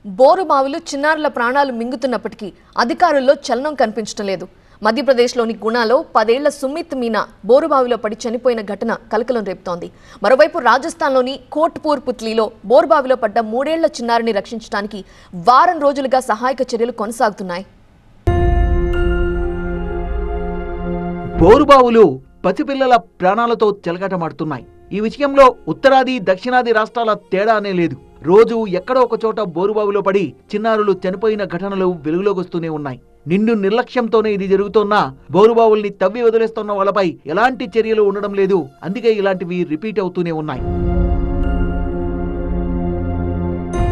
బోరుబావులు చిన్నారుల ప్రాణాలు మింగుతున్నప్పటికీ అధికారుల్లో చలనం కనిపించడం లేదు. మధ్యప్రదేశ్లోని గుణాలో 10 ఏళ్ల సుమిత్ మీనా బోరుబావిలో పడి చనిపోయిన ఘటన కలకలం రేపుతోంది. మరోవైపు రాజస్థాన్లోని కోట్పూర్ పుత్లీలో బోరుబావిలో పడ్డ 3 ఏళ్ల చిన్నారిని రక్షించడానికి వారం రోజులుగా సహాయక చర్యలు కొనసాగుతున్నాయి. బోరుబావులు పసిపిల్లల ప్రాణాలతో చెలగాటమాడుతున్నాయి. ఈ విషయంలో ఉత్తరాది దక్షిణాది రాష్ట్రాల తేడానే లేదు. రోజు ఎక్కడో ఒక చోట బోరుబావిలో పడి చిన్నారులు చనిపోయిన ఘటనలు వెలుగులోకి వస్తూనే ఉన్నాయి. నిండు నిర్లక్ష్యంతోనే ఇది జరుగుతున్నా బోరుబావుల్ని తవ్వి వదిలేస్తున్న వాళ్ళపై ఎలాంటి చర్యలు ఉండడం లేదు. అందుకే ఇలాంటివి రిపీట్ అవుతూనే ఉన్నాయి.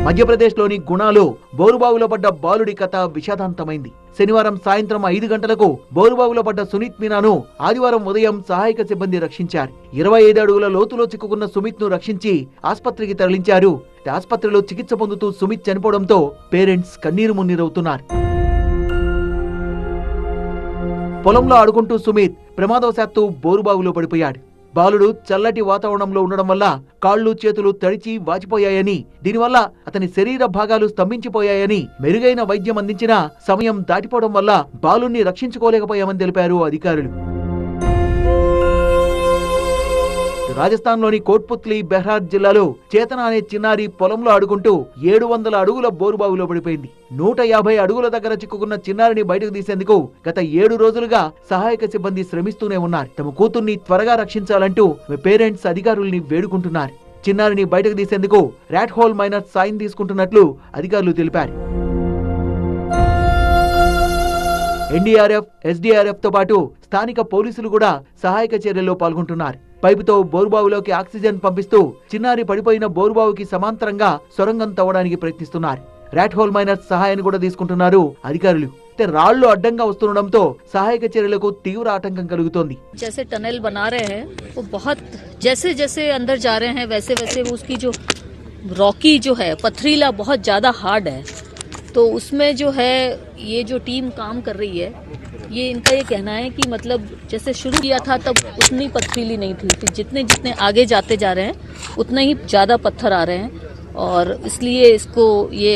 మధ్యప్రదేశ్లోని గుణాలో బోరుబావిలో పడ్డ బాలుడి కథ విషాదాంతమైంది. శనివారం సాయంత్రం 5 గంటలకు బోరుబావిలో పడ్డ సుమిత్ మీనాను ఆదివారం ఉదయం సహాయక సిబ్బంది రక్షించారు. 25 అడుగుల లోతులో చిక్కుకున్న సుమిత్ ను రక్షించి ఆస్పత్రికి తరలించారు. ఆస్పత్రిలో చికిత్స పొందుతూ సుమిత్ చనిపోవడంతో పేరెంట్స్ కన్నీరు మున్నీరవుతున్నారు. పొలంలో ఆడుకుంటూ సుమిత్ ప్రమాదవశాత్తు బోరుబావిలో పడిపోయాడు. బాలుడు చల్లటి వాతావరణంలో ఉండడం వల్ల కాళ్లు చేతులు తడిచి వాచిపోయాయని, దీనివల్ల అతని శరీర భాగాలు స్తంభించిపోయాయని, మెరుగైన వైద్యం అందించినా సమయం దాటిపోవడం వల్ల బాలుణ్ణి రక్షించుకోలేకపోయామని తెలిపారు అధికారులు. రాజస్థాన్లోని కోట్పుత్లీ బెహ్రాజ్ జిల్లాలో చేతన అనే చిన్నారి పొలంలో ఆడుకుంటూ 700 అడుగుల బోరుబావిలో పడిపోయింది. 150 అడుగుల దగ్గర చిక్కుకున్న చిన్నారిని బయటకు తీసేందుకు గత 7 రోజులుగా సహాయక సిబ్బంది శ్రమిస్తూనే ఉన్నారు. తమ కూతుర్ని త్వరగా రక్షించాలంటూ పేరెంట్స్ అధికారుల్ని వేడుకుంటున్నారు. చిన్నారిని బయటకు తీసేందుకు రాట్ హోల్ మైనర్స్ సాయం తీసుకుంటున్నట్లు అధికారులు తెలిపారు. ఎన్డీఆర్ఎఫ్, ఎస్డీఆర్ఎఫ్ తో పాటు స్థానిక పోలీసులు కూడా సహాయక చర్యల్లో పాల్గొంటున్నారు. పైపుతో బోరుబావిలోకి ఆక్సిజన్ పంపిస్తూ చిన్నారి పడిపోయిన బోరుబావికి సమాంతరంగా సొరంగం తవ్వడానికి ప్రయత్నిస్తున్నారు. రాట్ హోల్ మైనర్స్ సహాయాన్ని కూడా తీసుకుంటున్నారు అధికారులు. రాళ్లు అడ్డంగా వస్తుండడంతో సహాయక చర్యలకు తీవ్ర ఆటంకం కలుగుతోంది. जैसे टनल बना रहे हैं वो बहुत जैसे जैसे अंदर जा रहे हैं वैसे वैसे उसकी जो रॉकी जो है पथरीला बहुत ज्यादा हार्ड है, तो उसमें जो है ये जो टीम काम कर रही है, ये इनका ये कहना है कि मतलब जैसे शुरू किया था तब उतनी पथरीली नहीं थी, तो जितने जितने आगे जाते जा रहे हैं उतने ही ज़्यादा पत्थर आ रहे हैं, और इसलिए इसको ये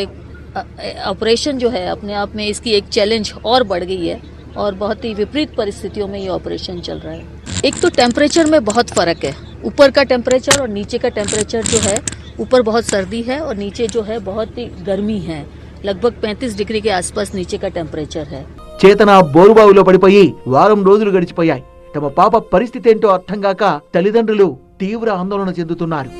ऑपरेशन जो है अपने आप में इसकी एक चैलेंज और बढ़ गई है, और बहुत ही विपरीत परिस्थितियों में ये ऑपरेशन चल रहा है। एक तो टेम्परेचर में बहुत फ़र्क है, ऊपर का टेम्परेचर और नीचे का टेम्परेचर जो है, ऊपर बहुत सर्दी है और नीचे जो है बहुत ही गर्मी है, लगभग 35 डिग्री के आसपास नीचे का टेम्परेचर है। చేతన బోరుబావిలో పడిపోయి వారం రోజులు గడిచిపోయాయి. తమ పాప పరిస్థితి ఏంటో అర్థం కాక తల్లిదండ్రులు తీవ్ర ఆందోళన చెందుతున్నారు.